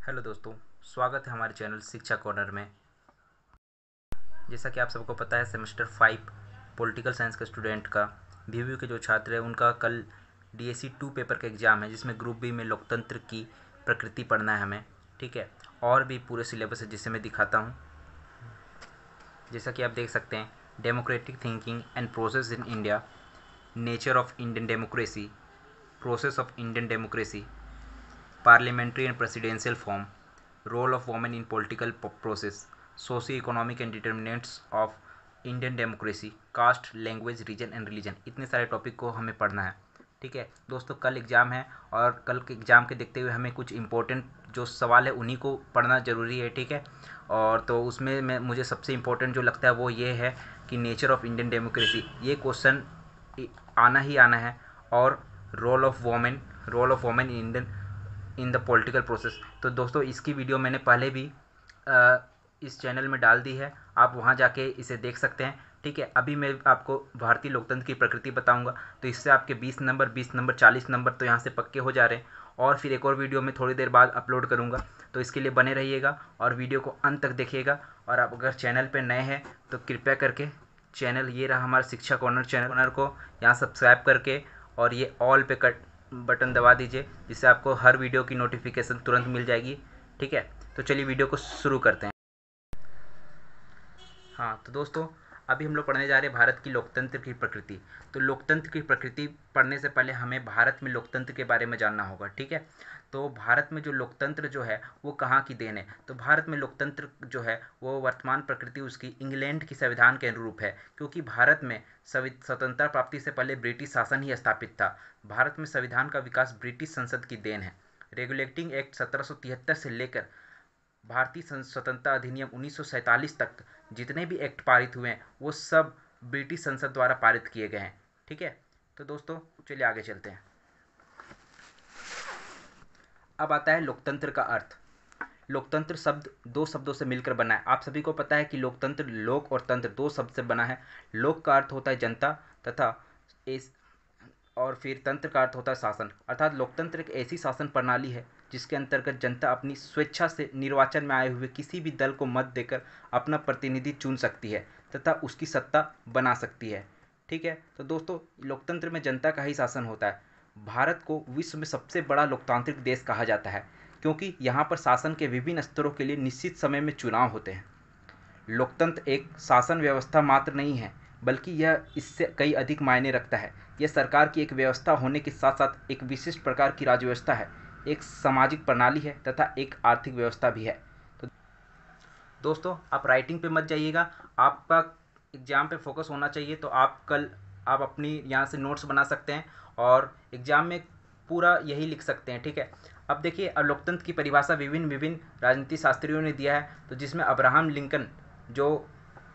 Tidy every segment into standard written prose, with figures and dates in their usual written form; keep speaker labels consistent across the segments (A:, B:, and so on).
A: Hello दोस्तों, स्वागत है हमारे चैनल शिक्षा कॉर्नर में। जैसा कि आप सबको पता है, सेमेस्टर 5 पॉलिटिकल साइंस के स्टूडेंट का बीवीयू के जो छात्र हैं उनका कल डीएससी 2 पेपर का एग्ज़ाम है, जिसमें ग्रुप बी में लोकतंत्र की प्रकृति पढ़ना है हमें। ठीक है, और भी पूरे सिलेबस है जिसे मैं दिखाता हूँ। जैसा कि आप देख सकते हैं, democratic thinking and process in India, nature of Indian democracy, process of Indian democracy, parliamentary and presidential form, role of women in political process, socio-economic and determinants of Indian democracy, caste, language, region and religion. इतने सारे topic को हमें पढ़ना है। ठीक है दोस्तों, कल एग्ज़ाम है और कल के एग्ज़ाम के देखते हुए हमें कुछ इंपॉर्टेंट जो सवाल है उन्हीं को पढ़ना ज़रूरी है। ठीक है, और तो उसमें मुझे सबसे इम्पोर्टेंट जो लगता है वो ये है कि नेचर ऑफ इंडियन डेमोक्रेसी, ये क्वेश्चन आना ही आना है। और role of women in the political process. तो दोस्तों, इसकी वीडियो मैंने पहले भी इस चैनल में डाल दी है, आप वहां जाके इसे देख सकते हैं। ठीक है, अभी मैं आपको भारतीय लोकतंत्र की प्रकृति बताऊंगा, तो इससे आपके 20 नंबर 40 नंबर तो यहाँ से पक्के हो जा रहे हैं। और फिर एक और वीडियो में थोड़ी देर बाद अपलोड करूँगा, तो इसके लिए बने रहिएगा और वीडियो को अंत तक देखिएगा। और आप अगर चैनल पर नए हैं तो कृपया करके चैनल, ये रहा हमारा शिक्षा कॉर्नर चैनल, को यहाँ सब्सक्राइब करके और ये ऑल पे बटन दबा दीजिए, जिससे आपको हर वीडियो की नोटिफिकेशन तुरंत मिल जाएगी। ठीक है, तो चलिए वीडियो को शुरू करते हैं। हाँ तो दोस्तों, अभी हम लोग पढ़ने जा रहे हैं भारत की लोकतंत्र की प्रकृति। तो लोकतंत्र की प्रकृति पढ़ने से पहले हमें भारत में लोकतंत्र के बारे में जानना होगा। ठीक है, तो भारत में जो लोकतंत्र जो है वो कहाँ की देन है? तो भारत में लोकतंत्र जो है वो वर्तमान प्रकृति उसकी इंग्लैंड की संविधान के अनुरूप है, क्योंकि भारत में स्वतंत्रता प्राप्ति से पहले ब्रिटिश शासन ही स्थापित था। भारत में संविधान का विकास ब्रिटिश संसद की देन है। रेगुलेटिंग एक्ट 1773 से लेकर भारतीय स्वतंत्रता अधिनियम 1947 तक जितने भी एक्ट पारित हुए हैं वो सब ब्रिटिश संसद द्वारा पारित किए गए हैं। ठीक है, तो दोस्तों चलिए आगे चलते हैं। अब आता है लोकतंत्र का अर्थ। लोकतंत्र शब्द दो शब्दों से मिलकर बना है। आप सभी को पता है कि लोकतंत्र, लोक और तंत्र दो शब्द से बना है। लोक का अर्थ होता है जनता तथा इस और फिर तंत्र का अर्थ होता है शासन। अर्थात लोकतंत्र एक ऐसी शासन प्रणाली है जिसके अंतर्गत जनता अपनी स्वेच्छा से निर्वाचन में आए हुए किसी भी दल को मत देकर अपना प्रतिनिधि चुन सकती है तथा उसकी सत्ता बना सकती है। ठीक है, तो दोस्तों लोकतंत्र में जनता का ही शासन होता है। भारत को विश्व में सबसे बड़ा लोकतांत्रिक देश कहा जाता है, क्योंकि यहाँ पर शासन के विभिन्न स्तरों के लिए निश्चित समय में चुनाव होते हैं। लोकतंत्र एक शासन व्यवस्था मात्र नहीं है, बल्कि यह इससे कई अधिक मायने रखता है। यह सरकार की एक व्यवस्था होने के साथ साथ एक विशिष्ट प्रकार की राज्य व्यवस्था है, एक सामाजिक प्रणाली है तथा एक आर्थिक व्यवस्था भी है। तो दोस्तों, आप राइटिंग पे मत जाइएगा, आपका एग्ज़ाम पे फोकस होना चाहिए। तो आप अपनी यहाँ से नोट्स बना सकते हैं और एग्ज़ाम में पूरा यही लिख सकते हैं। ठीक है, अब देखिए, अब लोकतंत्र की परिभाषा विभिन्न राजनीति शास्त्रियों ने दिया है, तो जिसमें अब्राहम लिंकन जो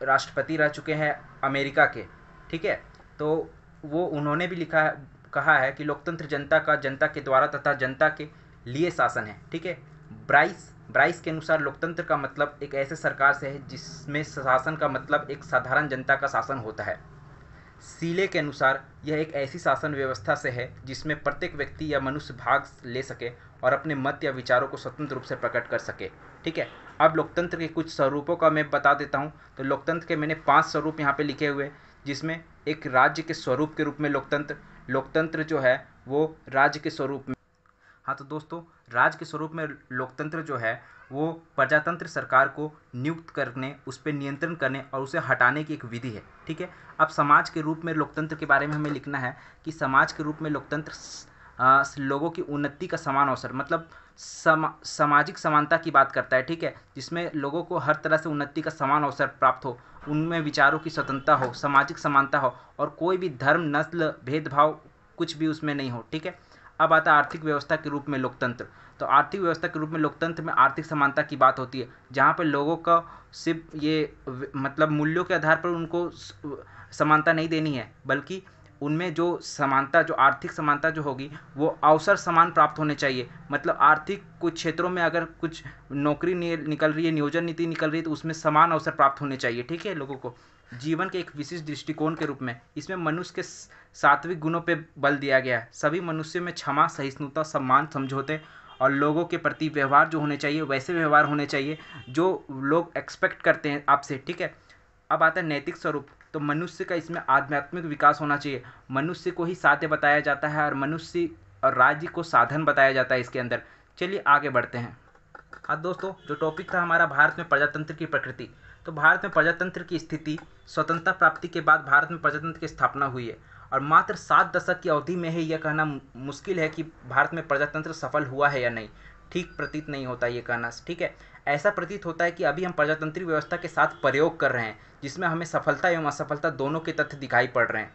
A: राष्ट्रपति रह चुके हैं अमेरिका के, ठीक है, तो वो उन्होंने भी कहा है कि लोकतंत्र जनता के द्वारा तथा जनता के लिए शासन है। ठीक है, ब्राइस के अनुसार लोकतंत्र का मतलब एक ऐसे सरकार से है जिसमें शासन का मतलब एक साधारण जनता का शासन होता है। सीले के अनुसार यह एक ऐसी शासन व्यवस्था से है जिसमें प्रत्येक व्यक्ति या मनुष्य भाग ले सके और अपने मत या विचारों को स्वतंत्र रूप से प्रकट कर सके। ठीक है, अब लोकतंत्र के कुछ स्वरूपों का मैं बता देता हूँ। तो लोकतंत्र के मैंने 5 स्वरूप यहाँ पे लिखे हुए, जिसमें एक राज्य के स्वरूप के रूप में लोकतंत्र जो है वो राज्य के स्वरूप में। हाँ तो दोस्तों, राज्य के स्वरूप में लोकतंत्र जो है वो प्रजातंत्र सरकार को नियुक्त करने, उस पर नियंत्रण करने और उसे हटाने की एक विधि है। ठीक है, अब समाज के रूप में लोकतंत्र के बारे में हमें लिखना है कि समाज के रूप में लोकतंत्र लोगों की उन्नति का समान अवसर, मतलब सामाजिक समानता की बात करता है। ठीक है, जिसमें लोगों को हर तरह से उन्नति का समान अवसर प्राप्त हो, उनमें विचारों की स्वतंत्रता हो, सामाजिक समानता हो और कोई भी धर्म, नस्ल, भेदभाव कुछ भी उसमें नहीं हो। ठीक है, अब आता है आर्थिक व्यवस्था के रूप में लोकतंत्र। तो आर्थिक व्यवस्था के रूप में लोकतंत्र में आर्थिक समानता की बात होती है, जहाँ पर लोगों का सिर्फ ये मतलब मूल्यों के आधार पर उनको समानता नहीं देनी है, बल्कि उनमें जो समानता, जो आर्थिक समानता जो होगी वो अवसर समान प्राप्त होने चाहिए। मतलब आर्थिक कुछ क्षेत्रों में अगर कुछ नौकरी निकल रही है, नियोजन नीति निकल रही है, तो उसमें समान अवसर प्राप्त होने चाहिए। ठीक है, लोगों को जीवन के एक विशिष्ट दृष्टिकोण के रूप में इसमें मनुष्य के सात्विक गुणों पे बल दिया गया है। सभी मनुष्यों में क्षमा, सहिष्णुता, सम्मान, समझौते और लोगों के प्रति व्यवहार जो होने चाहिए वैसे व्यवहार होने चाहिए जो लोग एक्सपेक्ट करते हैं आपसे, ठीक है। अब आता है नैतिक स्वरूप। तो मनुष्य का इसमें आध्यात्मिक विकास होना चाहिए। मनुष्य को ही साध्य बताया जाता है और मनुष्य और राज्य को साधन बताया जाता है इसके अंदर। चलिए आगे बढ़ते हैं। हाँ दोस्तों, जो टॉपिक था हमारा भारत में प्रजातंत्र की प्रकृति। तो भारत में प्रजातंत्र की स्थिति, स्वतंत्रता प्राप्ति के बाद भारत में प्रजातंत्र की स्थापना हुई है और मात्र 7 दशक की अवधि में ही यह कहना मुश्किल है कि भारत में प्रजातंत्र सफल हुआ है या नहीं। ठीक प्रतीत नहीं होता ये कहना, ठीक है। ऐसा प्रतीत होता है कि अभी हम प्रजातंत्रीय व्यवस्था के साथ प्रयोग कर रहे हैं, जिसमें हमें सफलता एवं असफलता दोनों के तथ्य दिखाई पड़ रहे हैं।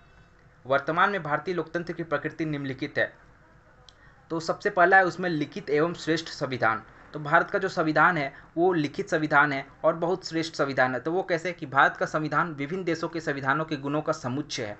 A: वर्तमान में भारतीय लोकतंत्र की प्रकृति निम्नलिखित है। तो सबसे पहला है उसमें लिखित एवं श्रेष्ठ संविधान। तो भारत का जो संविधान है वो लिखित संविधान है और बहुत श्रेष्ठ संविधान है। तो वो कैसे कि भारत का संविधान विभिन्न देशों के संविधानों के गुणों का समुच्चय है।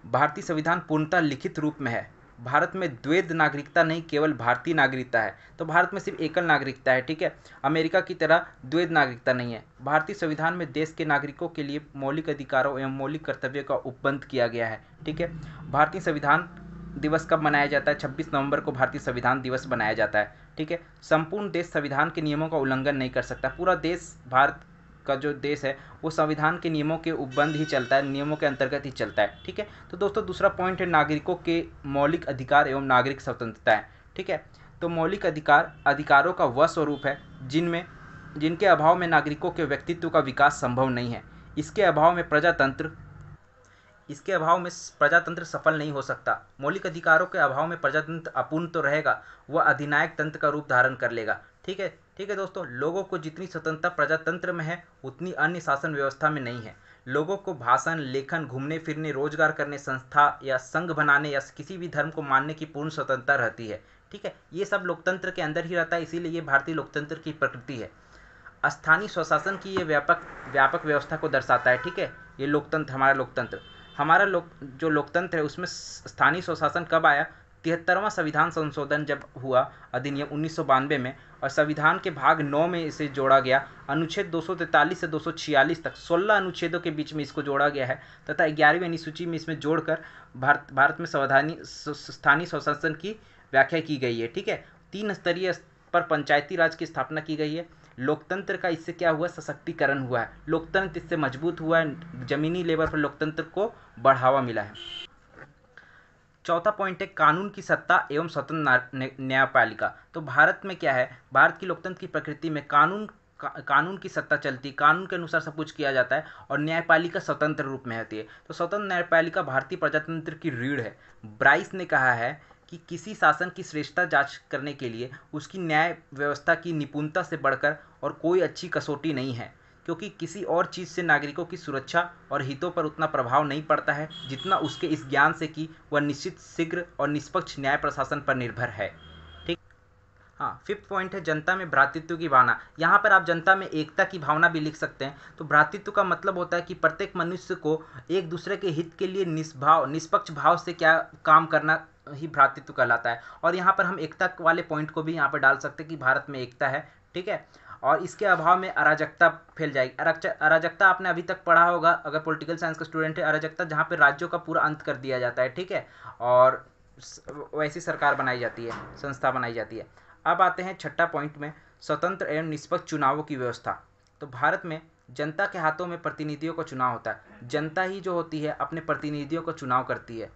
A: भारतीय संविधान पूर्णतः लिखित रूप में है। भारत में द्वैध नागरिकता नहीं, केवल भारतीय नागरिकता है। तो भारत में सिर्फ एकल नागरिकता है, ठीक है। अमेरिका की तरह द्वैध नागरिकता नहीं है। भारतीय संविधान में देश के नागरिकों के लिए मौलिक अधिकारों एवं मौलिक कर्तव्यों का उपबंध किया गया है, ठीक है। भारतीय संविधान दिवस कब मनाया जाता है? 26 नवंबर को भारतीय संविधान दिवस मनाया जाता है, ठीक है। संपूर्ण देश संविधान के नियमों का उल्लंघन नहीं कर सकता। पूरा देश, भारत का जो देश है वो संविधान के नियमों के उपबंध ही चलता है, नियमों के अंतर्गत ही चलता है, ठीक है। तो दोस्तों दूसरा पॉइंट है नागरिकों के मौलिक अधिकार एवं नागरिक स्वतंत्रताएं, ठीक है। तो मौलिक अधिकारों का वह स्वरूप है जिनके अभाव में नागरिकों के व्यक्तित्व का विकास संभव नहीं है। इसके अभाव में प्रजातंत्र सफल नहीं हो सकता। मौलिक अधिकारों के अभाव में प्रजातंत्र अपूर्ण तो रहेगा, वह अधिनायक तंत्र का रूप धारण कर लेगा, ठीक है। ठीक है दोस्तों, लोगों को जितनी स्वतंत्रता प्रजातंत्र में है उतनी अन्य शासन व्यवस्था में नहीं है। लोगों को भाषण, लेखन, घूमने फिरने, रोजगार करने, संस्था या संघ बनाने या किसी भी धर्म को मानने की पूर्ण स्वतंत्रता रहती है, ठीक है। ये सब लोकतंत्र के अंदर ही रहता है, इसीलिए ये भारतीय लोकतंत्र की प्रकृति है। स्थानीय स्वशासन की ये व्यापक व्यवस्था को दर्शाता है, ठीक है। ये लोकतंत्र, हमारा जो लोकतंत्र है उसमें स्थानीय स्वशासन कब आया? 73वां संविधान संशोधन जब हुआ, अधिनियम 1992 में, और संविधान के भाग 9 में इसे जोड़ा गया। अनुच्छेद 243 से 246 तक 16 अनुच्छेदों के बीच में इसको जोड़ा गया है तथा 11वीं अनुसूची में इसमें जोड़कर भारत में स्थानीय स्वशासन की व्याख्या की गई है, ठीक है। 3 स्तरीय पर पंचायती राज की स्थापना की गई है। लोकतंत्र का इससे क्या हुआ? सशक्तिकरण हुआ है। लोकतंत्र इससे मजबूत हुआ है, जमीनी लेवल पर लोकतंत्र को बढ़ावा मिला है। चौथा पॉइंट है कानून की सत्ता एवं स्वतंत्र न्यायपालिका। तो भारत में क्या है, भारत की लोकतंत्र की प्रकृति में कानून की सत्ता चलती, कानून के अनुसार सब कुछ किया जाता है और न्यायपालिका स्वतंत्र रूप में होती है। तो स्वतंत्र न्यायपालिका भारतीय प्रजातंत्र की रीढ़ है। ब्राइस ने कहा है कि किसी शासन की श्रेष्ठता जांच करने के लिए उसकी न्याय व्यवस्था की निपुणता से बढ़कर और कोई अच्छी कसौटी नहीं है, क्योंकि किसी और चीज़ से नागरिकों की सुरक्षा और हितों पर उतना प्रभाव नहीं पड़ता है जितना उसके इस ज्ञान से कि वह निश्चित, शीघ्र और निष्पक्ष न्याय प्रशासन पर निर्भर है, ठीक। हाँ, 5th पॉइंट है जनता में भ्रातृत्व की भावना। यहाँ पर आप जनता में एकता की भावना भी लिख सकते हैं। तो भ्रातृत्व का मतलब होता है कि प्रत्येक मनुष्य को एक दूसरे के हित के लिए निष्पक्ष भाव से क्या काम करना ही भ्रातृत्व कहलाता है। और यहाँ पर हम एकता वाले पॉइंट को भी यहाँ पर डाल सकते हैं कि भारत में एकता है, ठीक है। और इसके अभाव में अराजकता फैल जाएगी। अराजकता आपने अभी तक पढ़ा होगा अगर पॉलिटिकल साइंस का स्टूडेंट है। अराजकता जहाँ पे राज्यों का पूरा अंत कर दिया जाता है, ठीक है, और वैसी सरकार बनाई जाती है, संस्था बनाई जाती है। अब आते हैं 6ठा पॉइंट में, स्वतंत्र एवं निष्पक्ष चुनावों की व्यवस्था। तो भारत में जनता के हाथों में प्रतिनिधियों का चुनाव होता है। जनता ही जो होती है अपने प्रतिनिधियों का चुनाव करती है।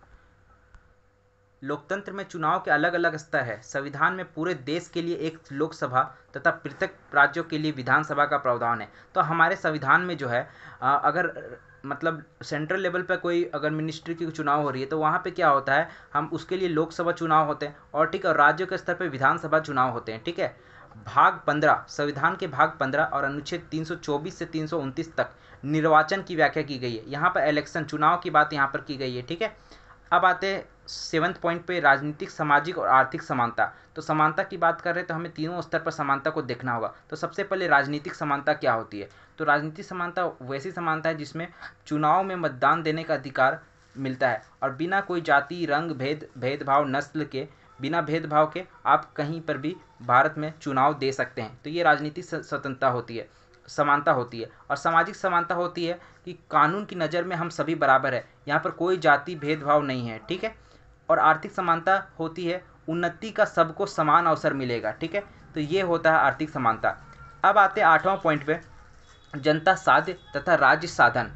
A: लोकतंत्र में चुनाव के अलग अलग स्तर है। संविधान में पूरे देश के लिए एक लोकसभा तथा पृथक राज्यों के लिए विधानसभा का प्रावधान है। तो हमारे संविधान में जो है अगर मतलब सेंट्रल लेवल पर कोई अगर मिनिस्ट्री की चुनाव हो रही है तो वहाँ पे क्या होता है, हम उसके लिए लोकसभा चुनाव होते हैं और ठीक है, राज्यों के स्तर पर विधानसभा चुनाव होते हैं, ठीक है। भाग 15, संविधान के भाग 15 और अनुच्छेद 324 से 329 तक निर्वाचन की व्याख्या की गई है। यहाँ पर इलेक्शन, चुनाव की बात यहाँ पर की गई है, ठीक है। अब आते हैं 7th पॉइंट पे, राजनीतिक, सामाजिक और आर्थिक समानता। तो समानता की बात कर रहे हैं तो हमें तीनों स्तर पर समानता को देखना होगा। तो सबसे पहले राजनीतिक समानता क्या होती है? तो राजनीतिक समानता वैसी समानता है जिसमें चुनाव में मतदान देने का अधिकार मिलता है और बिना कोई जाति, रंग, भेदभाव, नस्ल के बिना भेदभाव के आप कहीं पर भी भारत में चुनाव दे सकते हैं। तो ये राजनीतिक स्वतंत्रता होती है, समानता होती है। और सामाजिक समानता होती है कि कानून की नज़र में हम सभी बराबर है, यहाँ पर कोई जाति भेदभाव नहीं है, ठीक है। और आर्थिक समानता होती है उन्नति का सबको समान अवसर मिलेगा। ठीक है, तो ये होता है आर्थिक समानता। अब आते हैं 8वां पॉइंट पे, जनता साध्य तथा राज्य साधन।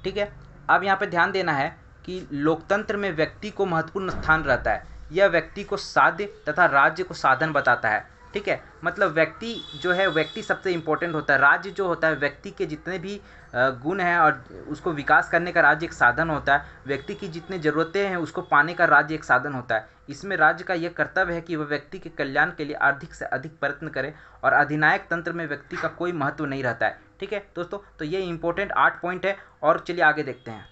A: ठीक है, अब यहाँ पे ध्यान देना है कि लोकतंत्र में व्यक्ति को महत्वपूर्ण स्थान रहता है। यह व्यक्ति को साध्य तथा राज्य को साधन बताता है। ठीक है, मतलब व्यक्ति जो है, व्यक्ति सबसे इम्पोर्टेंट होता है। राज्य जो होता है व्यक्ति के जितने भी गुण हैं और उसको विकास करने का राज्य एक साधन होता है। व्यक्ति की जितनी ज़रूरतें हैं उसको पाने का राज्य एक साधन होता है। इसमें राज्य का यह कर्तव्य है कि वह व्यक्ति के कल्याण के लिए अधिक से अधिक प्रयत्न करे, और अधिनायक तंत्र में व्यक्ति का कोई महत्व नहीं रहता है। ठीक है दोस्तों, तो ये इंपॉर्टेंट 8 पॉइंट है। और चलिए आगे देखते हैं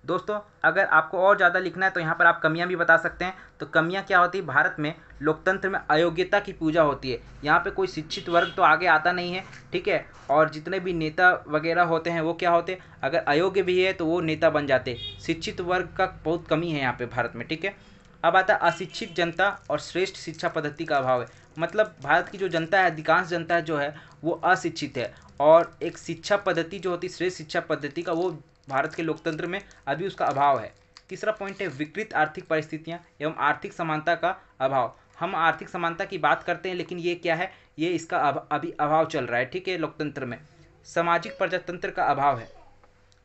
A: दोस्तों। अगर आपको और ज़्यादा लिखना है तो यहाँ पर आप कमियाँ भी बता सकते हैं। तो कमियाँ क्या होती है, भारत में लोकतंत्र में अयोग्यता की पूजा होती है। यहाँ पे कोई शिक्षित वर्ग तो आगे आता नहीं है। ठीक है, और जितने भी नेता वगैरह होते हैं वो क्या होते हैं, अगर अयोग्य भी है तो वो नेता बन जाते। शिक्षित वर्ग का बहुत कमी है यहाँ पे भारत में। ठीक है, अब आता है अशिक्षित जनता और श्रेष्ठ शिक्षा पद्धति का अभाव है। मतलब भारत की जो जनता है, अधिकांश जनता जो है वो अशिक्षित है, और एक शिक्षा पद्धति जो होती है, श्रेष्ठ शिक्षा पद्धति का, वो भारत के लोकतंत्र में अभी उसका अभाव है। तीसरा पॉइंट है विकृत आर्थिक परिस्थितियां एवं आर्थिक समानता का अभाव। हम आर्थिक समानता की बात करते हैं, लेकिन ये क्या है, ये इसका अभी अभाव चल रहा है। ठीक है, लोकतंत्र में सामाजिक प्रजातंत्र का अभाव है।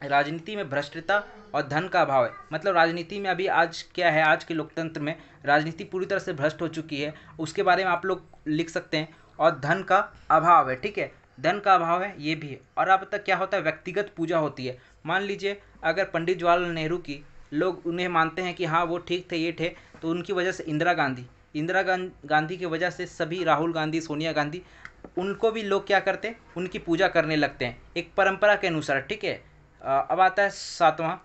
A: राजनीति में भ्रष्टता और धन का अभाव है। मतलब राजनीति में अभी आज क्या है, आज के लोकतंत्र में राजनीति पूरी तरह से भ्रष्ट हो चुकी है, उसके बारे में आप लोग लिख सकते हैं। और धन का अभाव है। ठीक है, धन का अभाव है, ये भी है। और अब तक क्या होता है, व्यक्तिगत पूजा होती है। मान लीजिए अगर पंडित जवाहरलाल नेहरू की लोग उन्हें मानते हैं कि हाँ वो ठीक थे, ये थे, तो उनकी वजह से इंदिरा गांधी की वजह से सभी, राहुल गांधी, सोनिया गांधी, उनको भी लोग क्या करते हैं, उनकी पूजा करने लगते हैं एक परंपरा के अनुसार। ठीक है, अब आता है 7वां,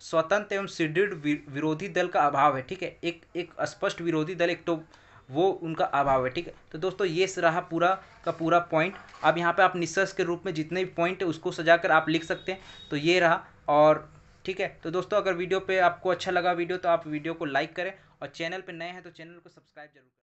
A: स्वतंत्र एवं सुदृढ़ विरोधी दल का अभाव है। ठीक है, एक स्पष्ट विरोधी दल, एक तो वो उनका अभाव है। ठीक है, तो दोस्तों ये रहा पूरा का पूरा पॉइंट। अब यहाँ पे आप निष्कर्ष के रूप में जितने भी पॉइंट है उसको सजाकर आप लिख सकते हैं। तो ये रहा। और ठीक है, तो दोस्तों अगर वीडियो पे आपको अच्छा लगा वीडियो, तो आप वीडियो को लाइक करें, और चैनल पे नए हैं तो चैनल को सब्सक्राइब जरूर करें।